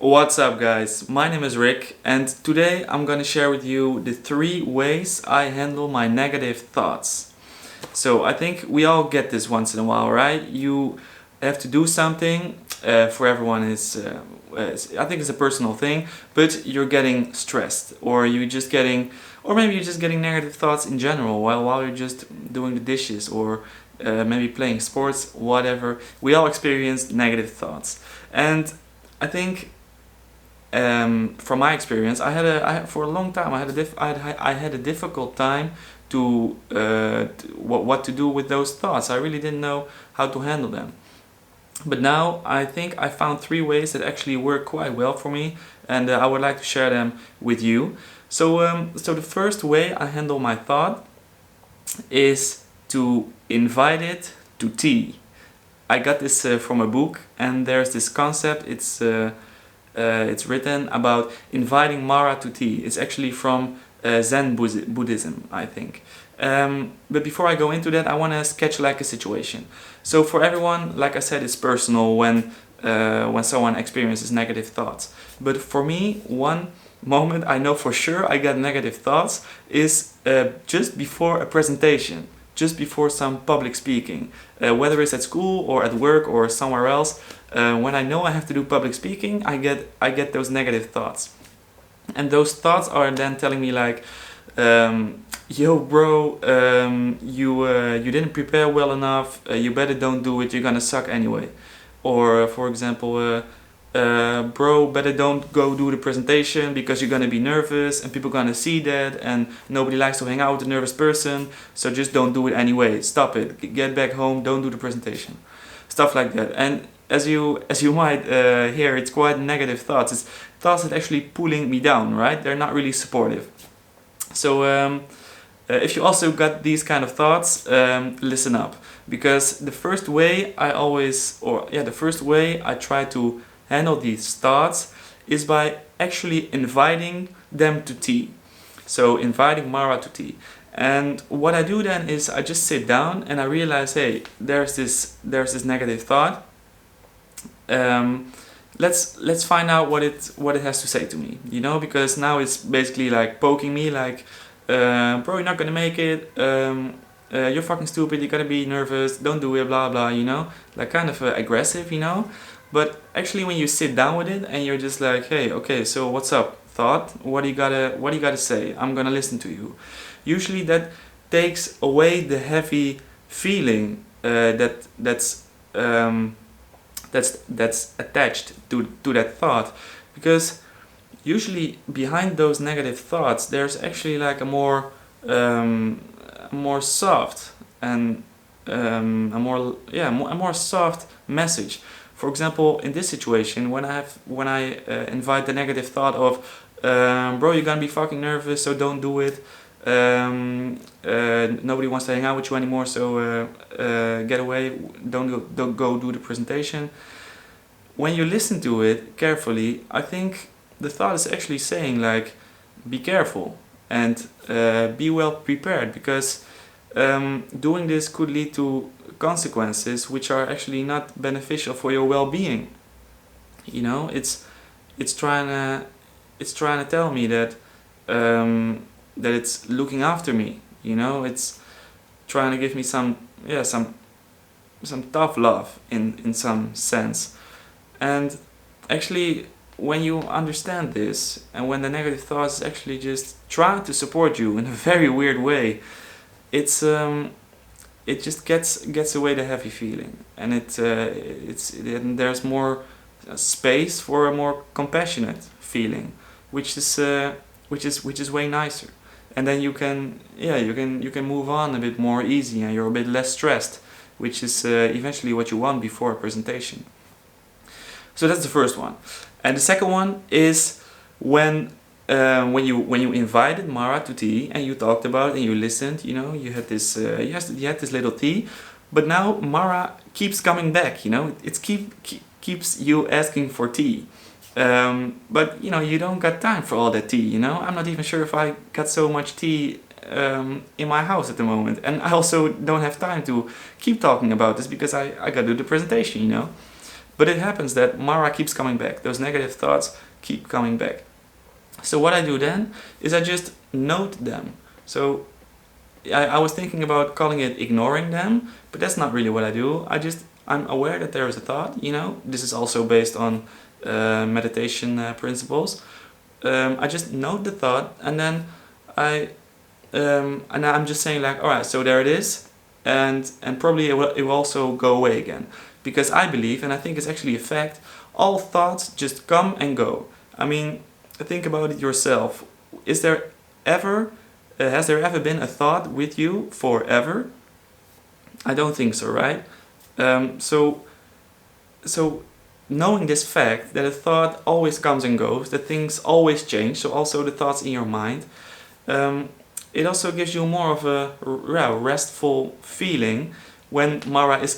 What's up, guys? My name is Rick, and today I'm gonna share with you the 3 ways I handle my negative thoughts. So, I think we all get this once in a while, right? You have to do something, for everyone I think it's a personal thing, but you're getting stressed, or maybe you're just getting negative thoughts in general while you're just doing the dishes, or maybe playing sports, whatever. We all experience negative thoughts. And I think from my experience, for a long time I had a difficult time what to do with those thoughts. I really didn't know how to handle them. But now I think I found 3 ways that actually work quite well for me, and I would like to share them with you. So the first way I handle my thought is to invite it to tea. I got this from a book, and there's this concept. It's written about inviting Mara to tea. It's actually from Zen Buddhism, I think. But before I go into that, I want to sketch like a situation. So for everyone, like I said, it's personal when someone experiences negative thoughts. But for me, one moment I know for sure I get negative thoughts is just before a presentation, just before some public speaking, whether it's at school or at work or somewhere else. When I know I have to do public speaking, I get those negative thoughts, and those thoughts are then telling me like, "Yo, bro, you didn't prepare well enough. You better don't do it. You're gonna suck anyway." Or for example, bro, better don't go do the presentation because you're gonna be nervous and people gonna see that, and nobody likes to hang out with a nervous person. So just don't do it anyway. Stop it. Get back home. Don't do the presentation. Stuff like that. And as you might hear, it's quite negative thoughts. It's thoughts that actually pulling me down, right? They're not really supportive. So if you also got these kind of thoughts, listen up, because the first way I try to handle these thoughts is by actually inviting them to tea. So inviting Mara to tea. And what I do then is I just sit down and I realize, hey, there's this negative thought. Let's find out what it has to say to me, because now it's basically like poking me, like, bro, you're not gonna make it. You're fucking stupid. You're gonna be nervous. Don't do it. Blah blah. Like kind of aggressive. But actually, when you sit down with it and you're just like, hey, okay, so what's up, thought? What do you gotta say? I'm gonna listen to you. Usually that takes away the heavy feeling that's attached to that thought, because usually behind those negative thoughts there's actually like a more soft and a more soft message. For example, in this situation, when I invite the negative thought of, bro, you're gonna be fucking nervous, so don't do it. Nobody wants to hang out with you anymore, so get away. Don't go do the presentation. When you listen to it carefully, I think the thought is actually saying like, be careful and be well prepared, because doing this could lead to consequences which are actually not beneficial for your well-being. It's trying to tell me that that it's looking after me. It's trying to give me some tough love in some sense. And actually, when you understand this, and when the negative thoughts actually just try to support you in a very weird way, it just gets away the heavy feeling, and there's more space for a more compassionate feeling, which is way nicer. And then you can move on a bit more easy, and you're a bit less stressed, which is eventually what you want before a presentation. So that's the first one. And the second one is when you invited Mara to tea and you talked about it and you listened. You had this little tea, but now Mara keeps coming back. It keeps you asking for tea. But you don't got time for all that tea. I'm not even sure if I got so much tea in my house at the moment, and I also don't have time to keep talking about this because I gotta do the presentation. But it happens that Mara keeps coming back. Those negative thoughts keep coming back. So what I do then is I just note them. So I was thinking about calling it ignoring them, but that's not really what I do. I'm aware that there is a thought, you know. This is also based on meditation principles. I just note the thought, and then I'm just saying like, all right, so there it is, and probably it will also go away again, because I believe, and I think it's actually a fact, all thoughts just come and go. I mean, think about it yourself. Is there ever has there ever been a thought with you forever? I don't think so, right? So knowing this fact that a thought always comes and goes, that things always change, so also the thoughts in your mind, it also gives you more of a restful feeling when Mara is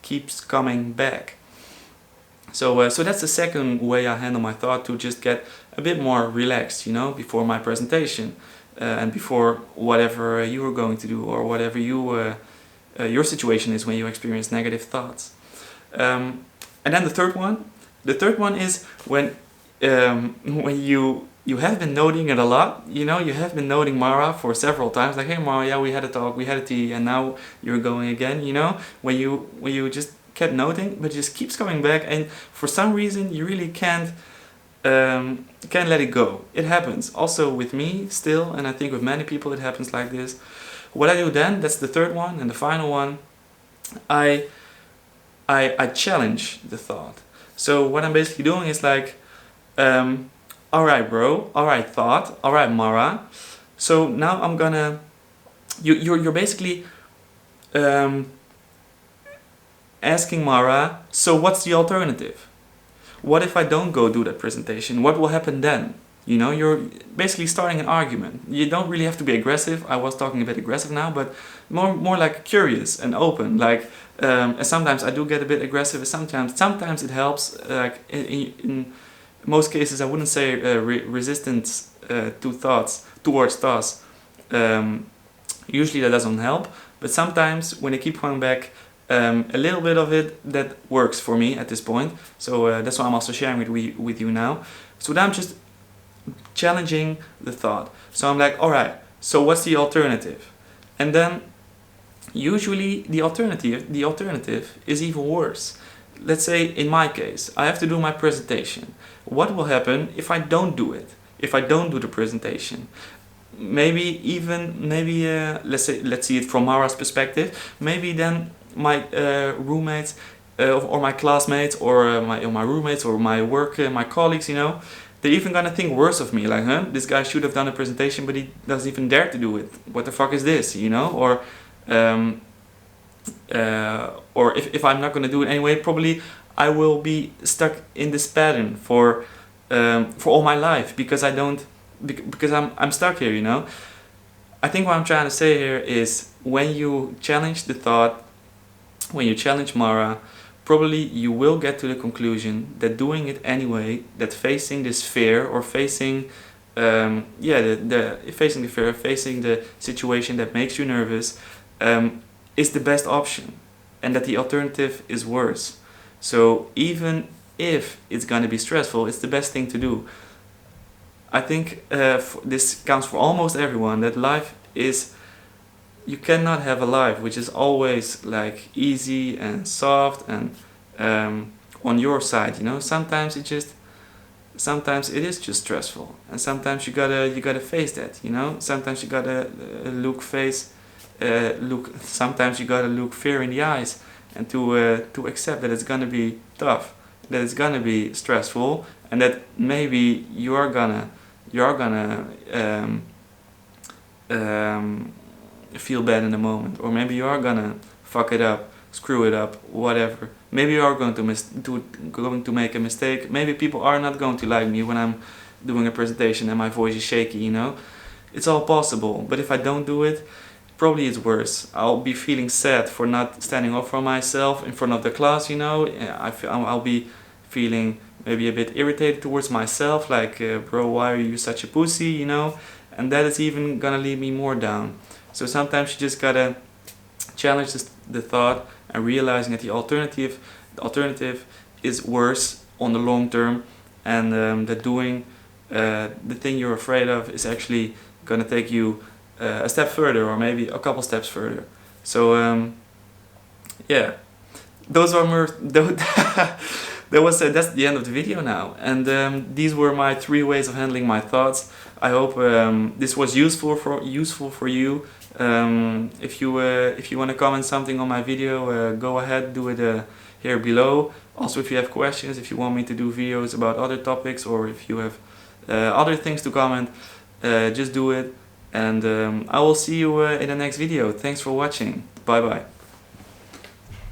keeps coming back. So that's the second way I handle my thought, to just get a bit more relaxed, you know, before my presentation and before whatever you are going to do, or whatever your situation is when you experience negative thoughts. And then the third one is when you have been noting it a lot, you know, you have been noting Mara for several times, like, hey Mara, yeah, we had a talk, we had a tea, and now you're going again, you know, when you just kept noting, but it just keeps coming back, and for some reason you really can't let it go. It happens also with me still, and I think with many people it happens like this. What I do then, that's the third one and the final one, I challenge the thought. So what I'm basically doing is like, alright bro, alright thought, alright Mara, so now I'm gonna, you're basically asking Mara, so what's the alternative? What if I don't go do that presentation? What will happen then? You know, you're basically starting an argument. You don't really have to be aggressive. I was talking a bit aggressive now, but more like curious and open. Like, and sometimes I do get a bit aggressive. Sometimes it helps. Like in most cases, I wouldn't say resistance towards thoughts. Usually that doesn't help. But sometimes when they keep coming back, a little bit of it, that works for me at this point. So that's why I'm also sharing it with you now. So now I'm just challenging the thought. So I'm like, alright, so what's the alternative? And then usually the alternative is even worse. Let's say in my case, I have to do my presentation. What will happen if I don't do it? If I don't do the presentation? Maybe let's see it from Mara's perspective. Maybe then my roommates or my classmates or my roommates or my work my colleagues, you know, they're even gonna think worse of me, like, huh, this guy should have done a presentation but he doesn't even dare to do it. What the fuck is this, you know? Or if I'm not gonna do it anyway, probably I will be stuck in this pattern for all my life, because I'm stuck here, you know. I think what I'm trying to say here is, when you challenge the thought, when you challenge Mara, probably you will get to the conclusion that doing it anyway, that facing this fear, or facing facing the fear, facing the situation that makes you nervous, is the best option, and that the alternative is worse. So even if it's gonna be stressful, it's the best thing to do. I think this counts for almost everyone, that life is, you cannot have a life which is always like easy and soft and on your side, you know. Sometimes it is just stressful, and sometimes you gotta face that, you know. Sometimes you gotta sometimes you gotta look fear in the eyes, and to accept that it's gonna be tough, that it's gonna be stressful, and that maybe you're gonna feel bad in the moment, or maybe you are gonna fuck it up, screw it up, whatever. Maybe you are going to make a mistake. Maybe people are not going to like me when I'm doing a presentation and my voice is shaky, you know. It's all possible, but if I don't do it, probably it's worse. I'll be feeling sad for not standing up for myself in front of the class, you know. I'll be feeling maybe a bit irritated towards myself, like, bro, why are you such a pussy, you know. And that is even gonna lead me more down. So sometimes you just gotta challenge the thought, and realizing that the The alternative is worse on the long term, and that doing the thing you're afraid of is actually gonna take you a step further, or maybe a couple steps further. So yeah, those are more that's the end of the video now, and these were my 3 ways of handling my thoughts. I hope this was useful for you. If you want to comment something on my video, go ahead, do it here below. Also, if you have questions, if you want me to do videos about other topics, or if you have other things to comment, just do it. And I will see you in the next video. Thanks for watching. Bye bye.